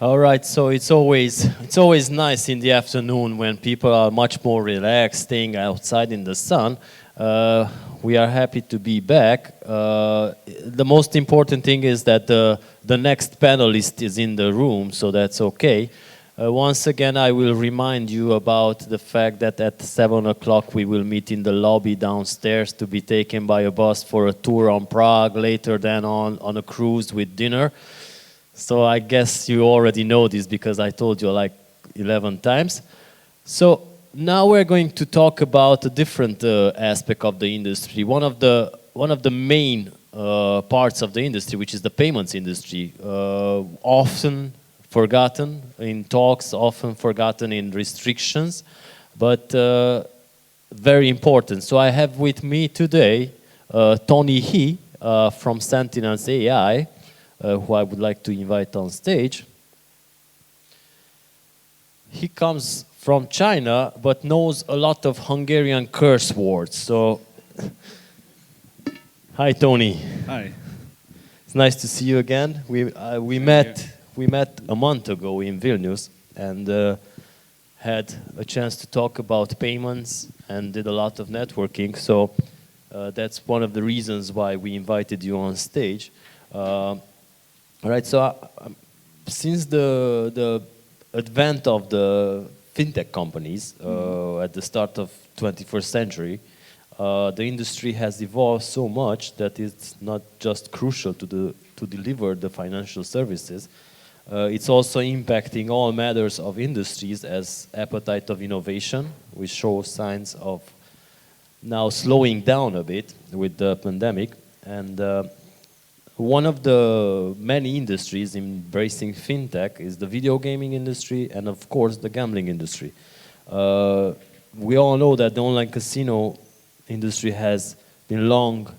All right, so it's always nice in the afternoon when people are much more relaxed, staying outside in the sun. We are happy to be back. The most important thing is that the next panelist is in the room, so that's okay. Once again, I will remind you about the fact that at 7 o'clock we will meet in the lobby downstairs to be taken by a bus for a tour on Prague, later then on a cruise with dinner. So I guess you already know this because I told you like 11 times. So now we're going to talk about a different aspect of the industry. One of the main parts of the industry, which is the payments industry, often forgotten in talks, often forgotten in restrictions, but very important. So I have with me today Tony He from Sentinels AI, who I would like to invite on stage. He comes from China, but knows a lot of Hungarian curse words. So, hi, Tony. Hi. It's nice to see you again. We met a month ago in Vilnius and had a chance to talk about payments and did a lot of networking. So that's one of the reasons why we invited you on stage. All right, so since the advent of the Fintech companies at the start of 21st century, the industry has evolved so much that it's not just crucial to deliver the financial services, it's also impacting all matters of industries as appetite of innovation, which shows signs of now slowing down a bit with the pandemic. And one of the many industries embracing fintech is the video gaming industry and, of course, the gambling industry. We all know that the online casino industry has long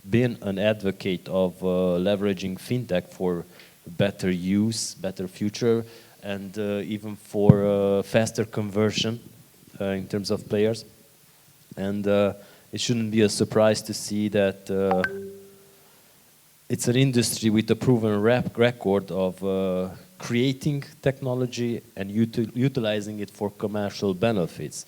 been an advocate of leveraging fintech for better use, better future, and even for faster conversion in terms of players. And it shouldn't be a surprise to see that it's an industry with a proven record of creating technology and utilizing it for commercial benefits.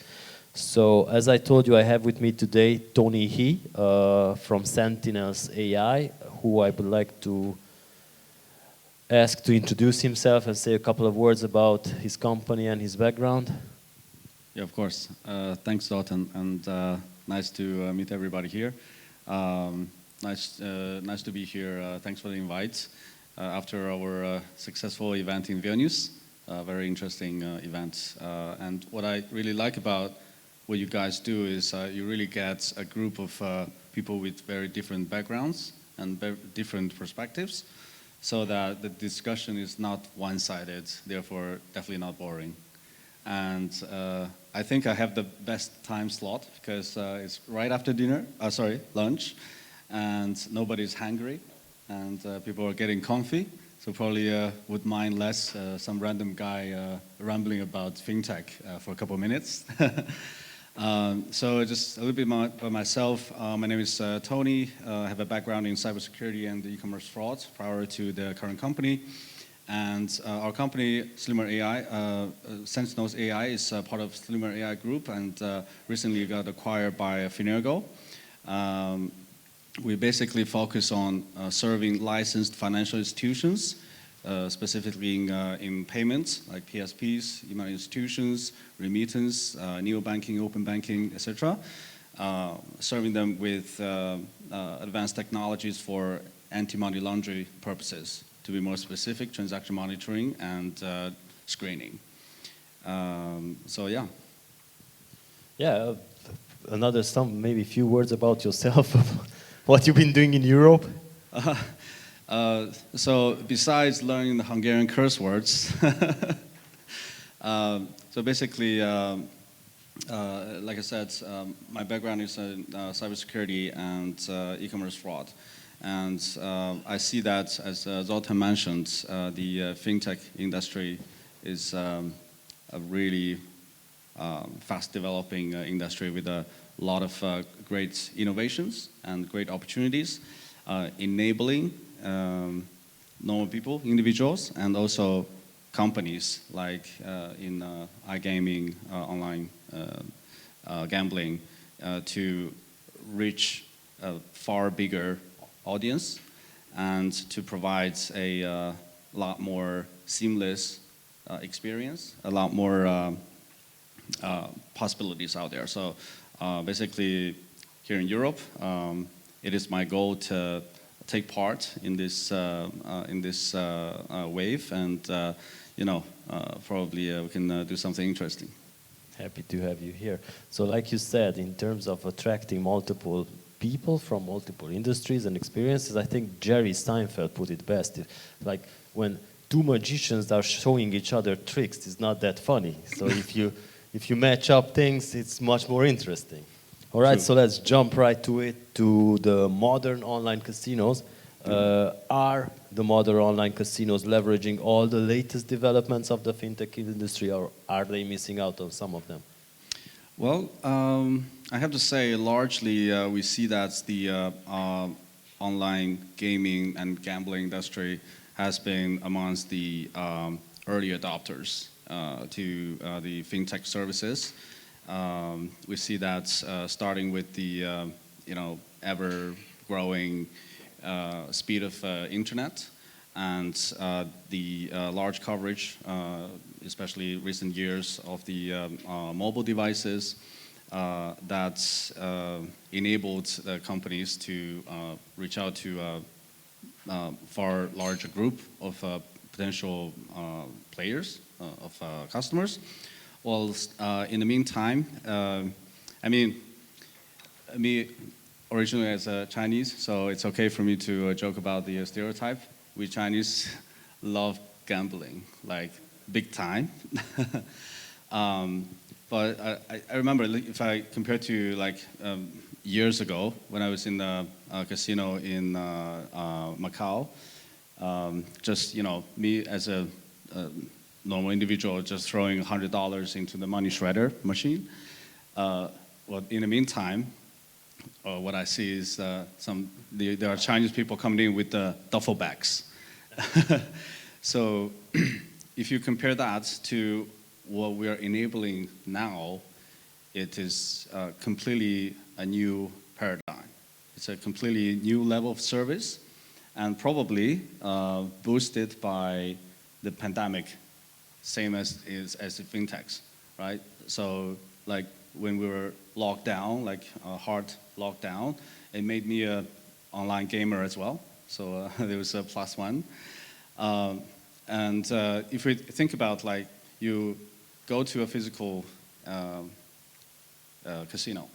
So, as I told you, I have with me today Tony He from Sentinels AI, who I would like to ask to introduce himself and say a couple of words about his company and his background. Yeah, of course. Thanks, Zoltán, and nice to meet everybody here. Nice to be here. Thanks for the invite. After our successful event in Vilnius, very interesting event. And what I really like about what you guys do is you really get a group of people with very different backgrounds and very different perspectives, so that the discussion is not one-sided, therefore definitely not boring. And I think I have the best time slot because it's right after lunch. And nobody's hungry, and people are getting comfy, so probably would mind less some random guy rambling about fintech for a couple of minutes. So just a little bit about myself. My name is Tony. I have a background in cybersecurity and e-commerce fraud prior to the current company. And our company, Slimmer AI, Sentinels AI, is part of Slimmer AI Group, and recently got acquired by Finergo. We basically focus on serving licensed financial institutions, specifically in payments like PSPs, email institutions, remittance, neobanking, open banking, etc. Serving them with advanced technologies for anti-money laundering purposes, to be more specific, transaction monitoring and screening. So yeah. Yeah, maybe a few words about yourself. What you've been doing in Europe? So besides learning the Hungarian curse words, so basically, like I said, my background is in cybersecurity and e-commerce fraud. And I see that, as Zoltán mentioned, the fintech industry is a really fast developing industry with a lot of great innovations and great opportunities, enabling normal people, individuals, and also companies like in iGaming, online gambling, to reach a far bigger audience and to provide a lot more seamless experience, a lot more possibilities out there. So basically, here in Europe, it is my goal to take part in this wave, and probably we can do something interesting. Happy to have you here. So like you said, in terms of attracting multiple people from multiple industries and experiences, I think Jerry Seinfeld put it best. Like when two magicians are showing each other tricks, it's not that funny. So if you match up things, it's much more interesting. All right, True. so let's jump right to it, to the modern online casinos. Are the modern online casinos leveraging all the latest developments of the fintech industry, or are they missing out on some of them? Well, I have to say, largely we see that the online gaming and gambling industry has been amongst the early adopters to the fintech services. We see that starting with the ever-growing speed of internet and the large coverage, especially recent years of the mobile devices that enabled the companies to reach out to a far larger group of potential players, of customers. Well, in the meantime, me originally as a Chinese, so it's okay for me to joke about the stereotype. We Chinese love gambling, like big time. But I remember, if I compare to like years ago when I was in the casino in Macau, just me as a normal individual just throwing $100 into the money shredder machine. Well, in the meantime, what I see is there are Chinese people coming in with the duffel bags. So if you compare that to what we are enabling now, it is completely a new paradigm. It's a completely new level of service, and probably boosted by the pandemic, same as the fintechs, right? So like when we were locked down, like a hard lockdown, it made me an online gamer as well. So there was a plus one. And if we think about, like, you go to a physical casino,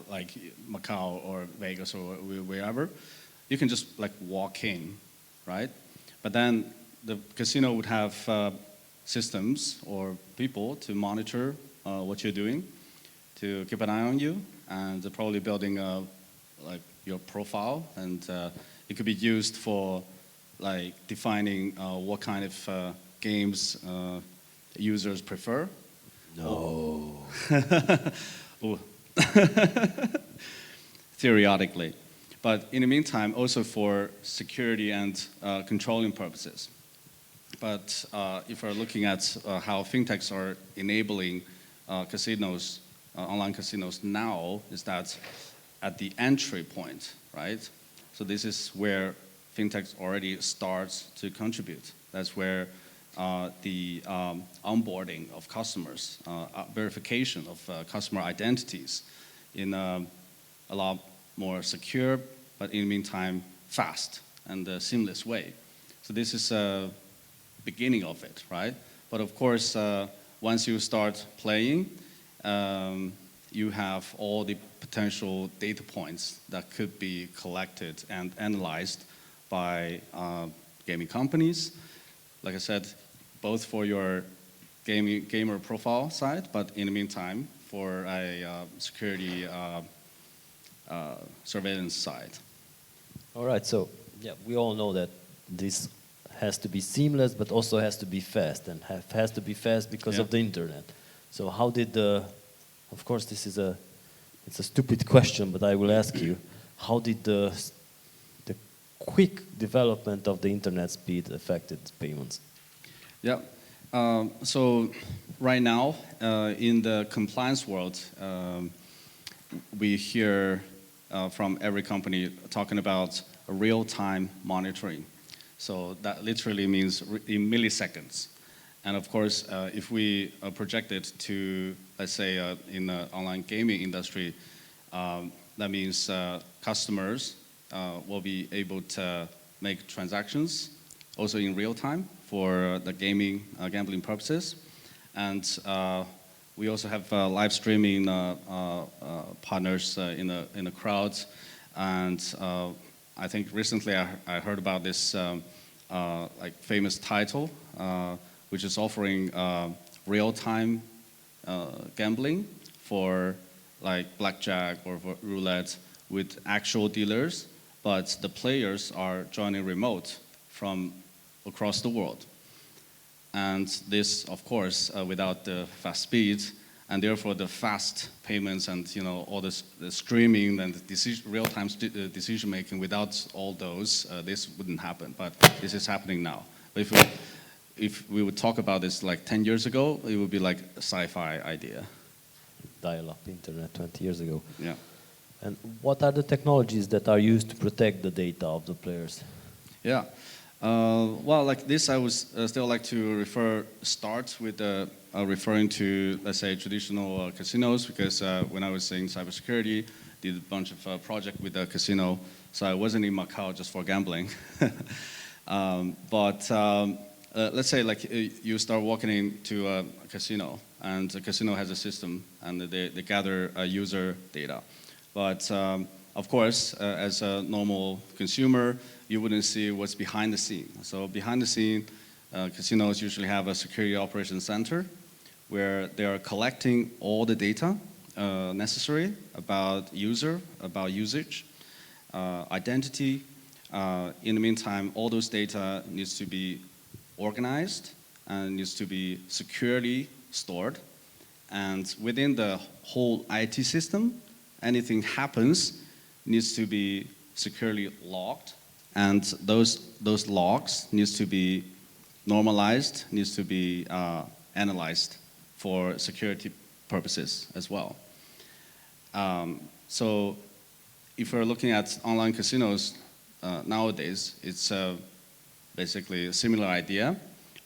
like Macau or Vegas or wherever, you can just like walk in, right? But then the casino would have systems or people to monitor what you're doing, to keep an eye on you, and they're probably building like your profile, and it could be used for like defining what kind of games users prefer. No. Theoretically. But in the meantime, also for security and controlling purposes. But if we're looking at how fintechs are enabling casinos, online casinos now, is that at the entry point, right? So this is where fintechs already starts to contribute. That's where the onboarding of customers, verification of customer identities in a lot more secure, but in the meantime, fast and seamless way. So this is a beginning of it, right? But of course, once you start playing, you have all the potential data points that could be collected and analyzed by gaming companies. Like I said, both for your gamer profile side, but in the meantime, for a security surveillance side. All right, so yeah, we all know that this has to be seamless, but also has to be fast, and has to be fast because of the internet. So how did of course this is it's a stupid question, but I will ask you, how did the quick development of the internet speed affected payments? Yeah. So right now, in the compliance world, we hear from every company talking about real-time monitoring. So that literally means in milliseconds. And of course, if we project it to, let's say, in the online gaming industry, that means customers will be able to make transactions also in real time for the gambling purposes. And we also have live streaming partners in the crowd. And I think recently I heard about this like famous title, which is offering real-time gambling for like blackjack or for roulette with actual dealers, but the players are joining remote from across the world. And this, of course, without the fast speed, and therefore the fast payments and all this, the streaming and the real-time decision making, without all those, this wouldn't happen. But this is happening now. But if we would talk about this like 10 years ago, it would be like a sci-fi idea. Dial-up internet 20 years ago. Yeah. And what are the technologies that are used to protect the data of the players? Yeah. Well, like this, I would still like to start with referring to, let's say, traditional casinos, because when I was in cybersecurity, did a bunch of project with a casino, so I wasn't in Macau just for gambling. But let's say like you start walking into a casino, and the casino has a system, and they gather user data. But of course, as a normal consumer, you wouldn't see what's behind the scene. So behind the scene, casinos usually have a security operations center where they are collecting all the data necessary about user, about usage, identity. In the meantime, all those data needs to be organized and needs to be securely stored. And within the whole IT system, anything happens needs to be securely logged. And those logs needs to be normalized, needs to be analyzed for security purposes as well. So if we're looking at online casinos nowadays, it's basically a similar idea,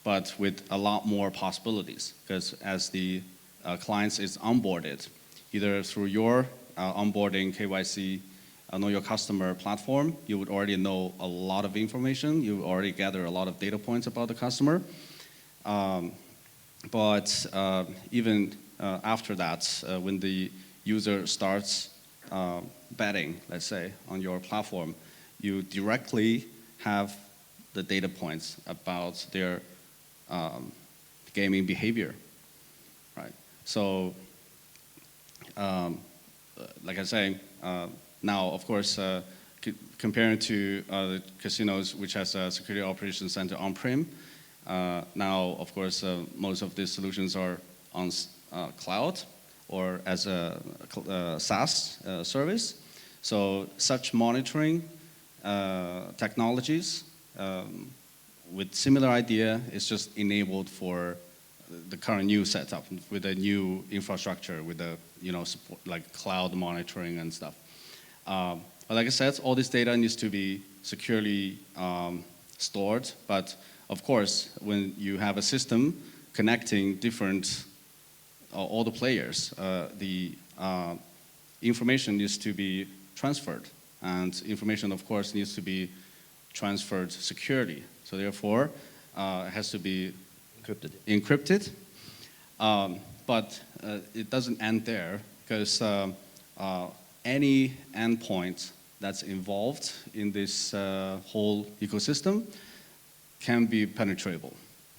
but with a lot more possibilities. Because as the clients is onboarded, either through your onboarding KYC, Know Your Customer platform, you would already know a lot of information. You already gather a lot of data points about the customer. But even after that, when the user starts betting, let's say, on your platform, you directly have the data points about their gaming behavior, right? So, like I say, now, of course, comparing to the casinos, which has a security operations center on-prem, now, of course, most of these solutions are on cloud or as a SaaS service. So such monitoring technologies with similar idea is just enabled for the current new setup with a new infrastructure, with the support, like cloud monitoring and stuff. But like I said, all this data needs to be securely stored. But of course, when you have a system connecting all the players, the information needs to be transferred. And information, of course, needs to be transferred securely. So therefore, it has to be encrypted. But it doesn't end there, because any endpoint that's involved in this whole ecosystem can be penetrable.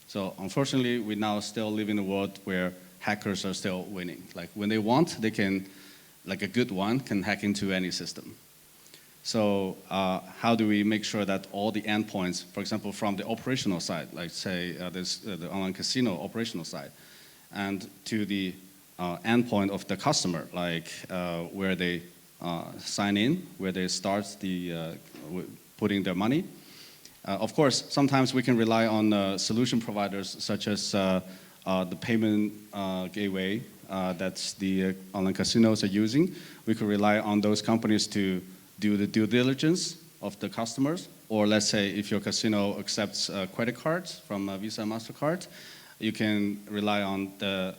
So unfortunately, we now still live in a world where hackers are still winning. Like when they want, they can, like a good one, can hack into any system. So how do we make sure that all the endpoints, for example, from the operational side, like say the online casino operational side, and to the endpoint of the customer, like where they sign in, where they start putting their money, Of course, sometimes we can rely on solution providers such as the payment gateway that the online casinos are using. We could rely on those companies to do the due diligence of the customers. Or let's say if your casino accepts credit cards from Visa and MasterCard, you can rely on the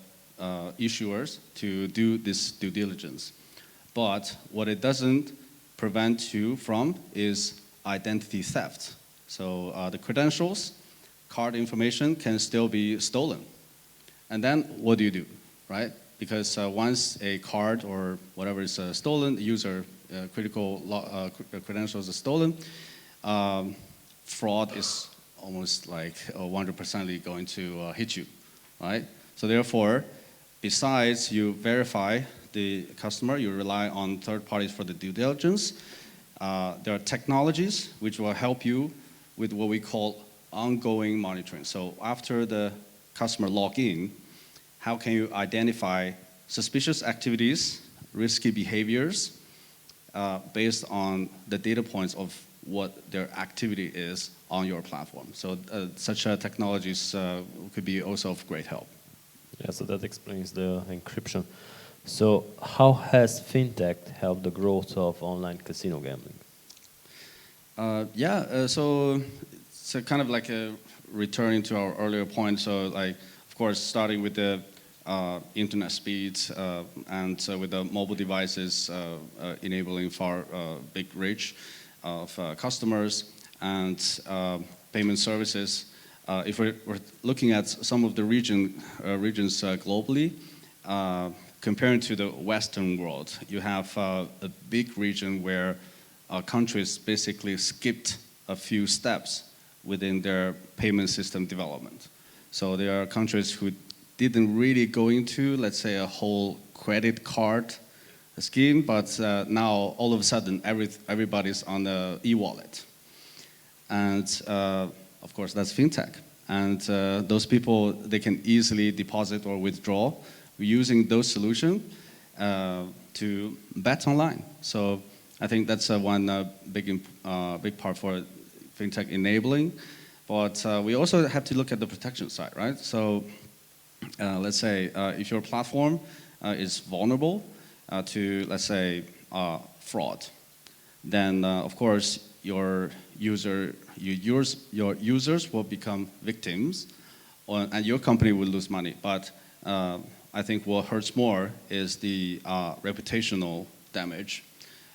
issuers to do this due diligence. But what it doesn't prevent you from is identity theft. So the credentials, card information can still be stolen. And then what do, right? Because once a card or whatever is stolen, the user critical credentials are stolen, fraud is almost like 100% going to hit you, right? So therefore, besides you verify the customer, you rely on third parties for the due diligence. There are technologies which will help you with what we call ongoing monitoring. So after the customer log in, how can you identify suspicious activities, risky behaviors, based on the data points of what their activity is on your platform. So such technologies could be also of great help. Yeah, so that explains the encryption. So how has Fintech helped the growth of online casino gambling? So it's kind of like a returning to our earlier point. So like, of course, starting with the internet speeds and with the mobile devices enabling far big reach of customers and payment services. If we're looking at some of the regions globally, comparing to the Western world, you have a big region where countries basically skipped a few steps within their payment system development. So there are countries who didn't really go into, let's say, a whole credit card scheme, but now all of a sudden everybody's on the e-wallet. And of course, that's fintech. And those people, they can easily deposit or withdraw using those solutions to bet online. So I think that's one big part for fintech enabling. But we also have to look at the protection side, right? So let's say if your platform is vulnerable to, let's say, fraud, then of course your users will become victims, and your company will lose money. But I think what hurts more is the reputational damage.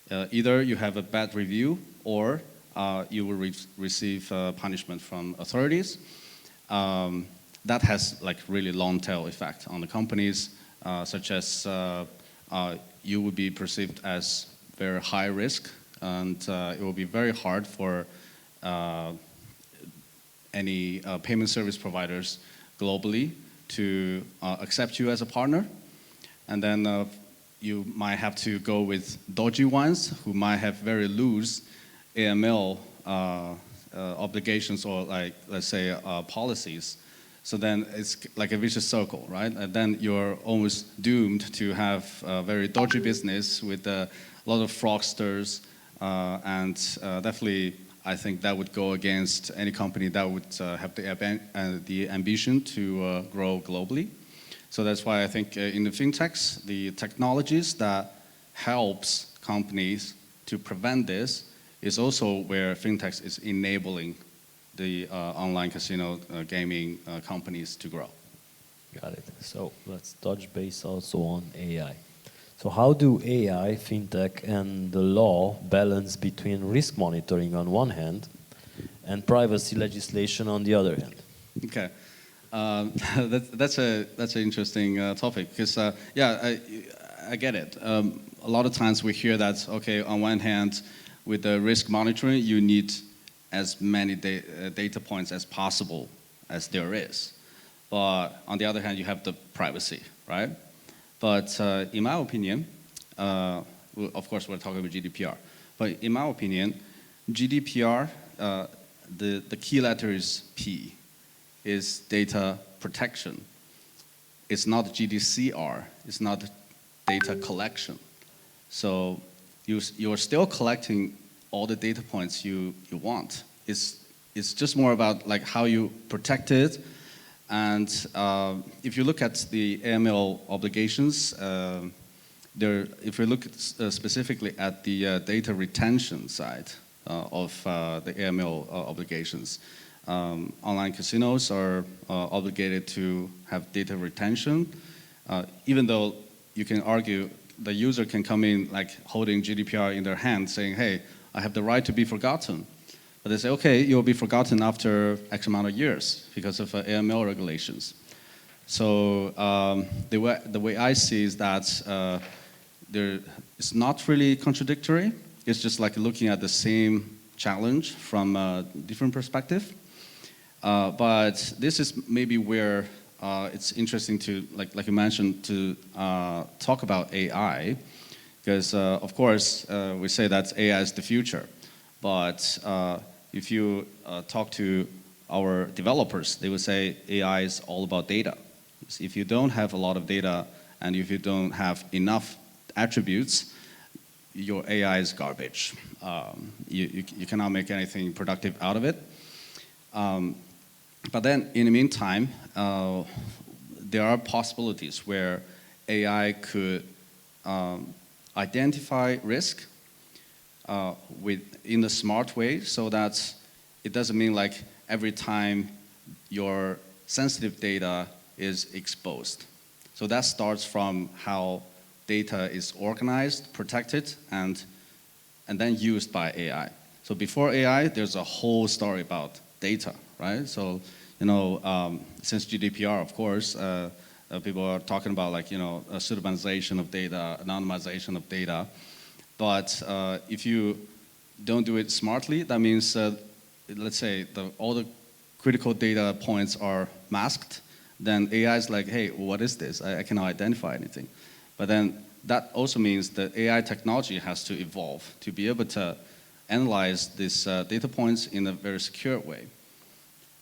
Either you have a bad review, or you will receive punishment from authorities. That has like really long tail effect on the companies, such as you would be perceived as very high risk, and it will be very hard for any payment service providers globally to accept you as a partner. And then you might have to go with dodgy ones who might have very loose AML obligations or, like, let's say, policies. So then it's like a vicious circle, right? And then you're almost doomed to have a very dodgy business with a lot of fraudsters, and definitely I think that would go against any company that would have the ambition to grow globally. So that's why I think in the fintechs, the technologies that helps companies to prevent this is also where fintechs is enabling the online casino gaming companies to grow. Got it. So let's touch base also on AI. So how do AI, fintech, and the law balance between risk monitoring on one hand and privacy legislation on the other hand? Okay, that's an interesting topic because I get it. A lot of times we hear that, okay, on one hand, with the risk monitoring, you need as many data points as possible as there is. But on the other hand, you have the privacy, right? But in my opinion, of course we're talking about GDPR, but in my opinion, GDPR, the key letter is P, is data protection. It's not GDCR, it's not data collection. So you're still collecting all the data points you want. It's it's just more about like how you protect it. And if you look at the AML obligations, if we look specifically at the data retention side of the AML obligations, online casinos are obligated to have data retention, even though you can argue the user can come in like holding GDPR in their hand saying, hey, I have the right to be forgotten. But they say, okay, you'll be forgotten after X amount of years because of AML regulations. So the way I see is that it's not really contradictory. It's just like looking at the same challenge from a different perspective. But this is maybe where it's interesting to, like you mentioned, to talk about AI. Because, of course, we say that AI is the future. But if you talk to our developers, they would say AI is all about data. If you don't have a lot of data and if you don't have enough attributes, your AI is garbage. You cannot make anything productive out of it. But then, in the meantime, there are possibilities where AI could identify risk in a smart way, so that it doesn't mean like every time your sensitive data is exposed. So that starts from how data is organized, protected, and then used by AI. So before AI, there's a whole story about data, right? So, since GDPR, of course, people are talking about like, a pseudonymization of data, anonymization of data. But if you don't do it smartly, that means, let's say, all the critical data points are masked. Then AI is like, hey, what is this? I cannot identify anything. But then that also means that AI technology has to evolve to be able to analyze these data points in a very secure way.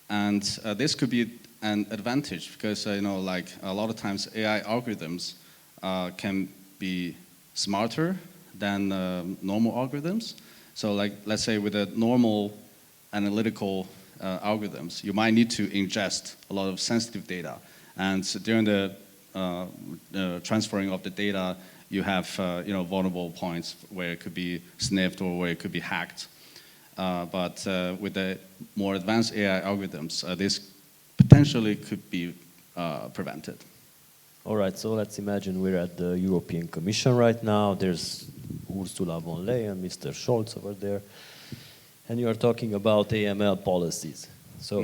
And this could be an advantage because, like a lot of times AI algorithms can be smarter than normal algorithms. So like, let's say with a normal analytical algorithms, you might need to ingest a lot of sensitive data. And so during the transferring of the data, you have vulnerable points where it could be sniffed or where it could be hacked. But with the more advanced AI algorithms, this potentially could be prevented. All right, so let's imagine we're at the European Commission right now. There's Ursula von Leyen, Mr. Scholz over there, and you are talking about AML policies. So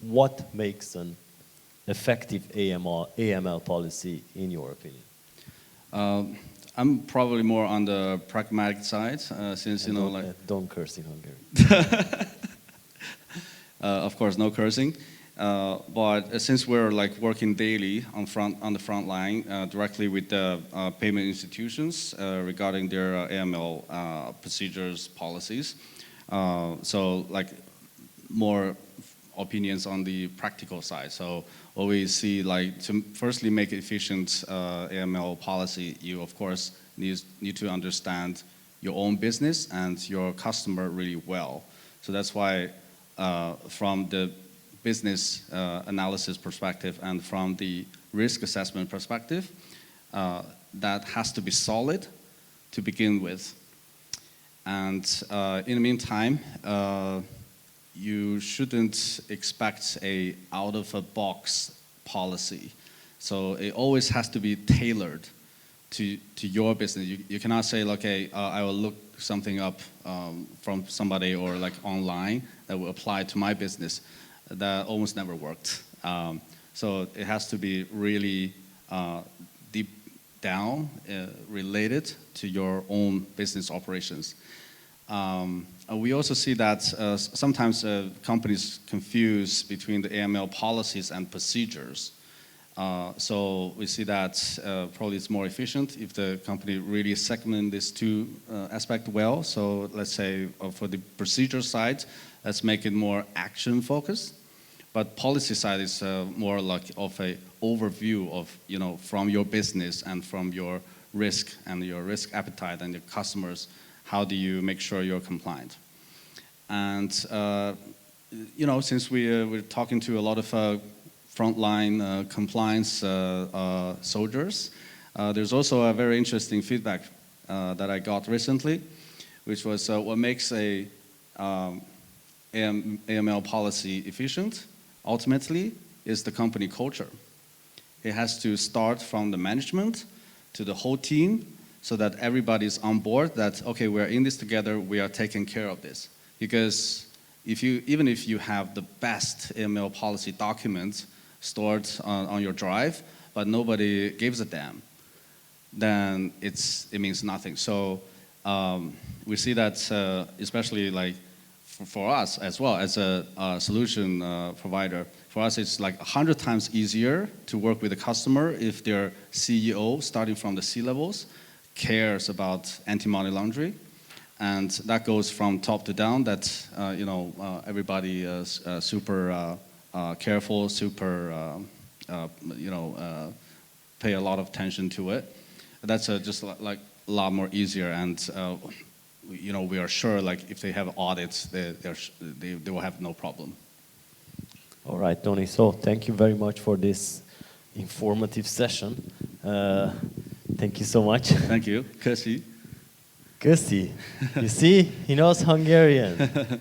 what makes an effective AML policy in your opinion? I'm probably more on the pragmatic side, since don't curse in Hungary. Of course, no cursing. But since we're like working daily on the front line directly with the payment institutions regarding their AML procedures, policies, so like more opinions on the practical side. So what we see, like, to firstly make efficient AML policy, you of course need to understand your own business and your customer really well. So that's why from the business analysis perspective and from the risk assessment perspective, that has to be solid to begin with. And in the meantime, you shouldn't expect a out-of-a-box policy. So it always has to be tailored to your business. You cannot say, okay, I will look something up from somebody or like online that will apply to my business. That almost never worked. So it has to be really deep down related to your own business operations. We also see that sometimes companies confuse between the AML policies and procedures. So we see that probably it's more efficient if the company really segment these two aspects well. So let's say for the procedure side, let's make it more action focused. But policy side is more like of a overview of, from your business and from your risk and your risk appetite and your customers, how do you make sure you're compliant? And since we're talking to a lot of frontline compliance soldiers, there's also a very interesting feedback that I got recently, which was what makes a AML policy efficient, ultimately, is the company culture. It has to start from the management to the whole team so that everybody's on board that, okay, we're in this together, we are taking care of this. Because even if you have the best AML policy documents stored on your drive, but nobody gives a damn, then it means nothing. So we see that especially like for us as well as a solution provider, for us it's like 100 times easier to work with a customer if their CEO, starting from the C-levels, cares about anti-money laundering. And that goes from top to down, that everybody is super careful, super, pay a lot of attention to it. That's just like a lot more easier, and we are sure like if they have audits, they will have no problem. All right, Tony. So thank you very much for this informative session. Thank you so much. Thank you. Köszi. Köszi. You see, he knows Hungarian.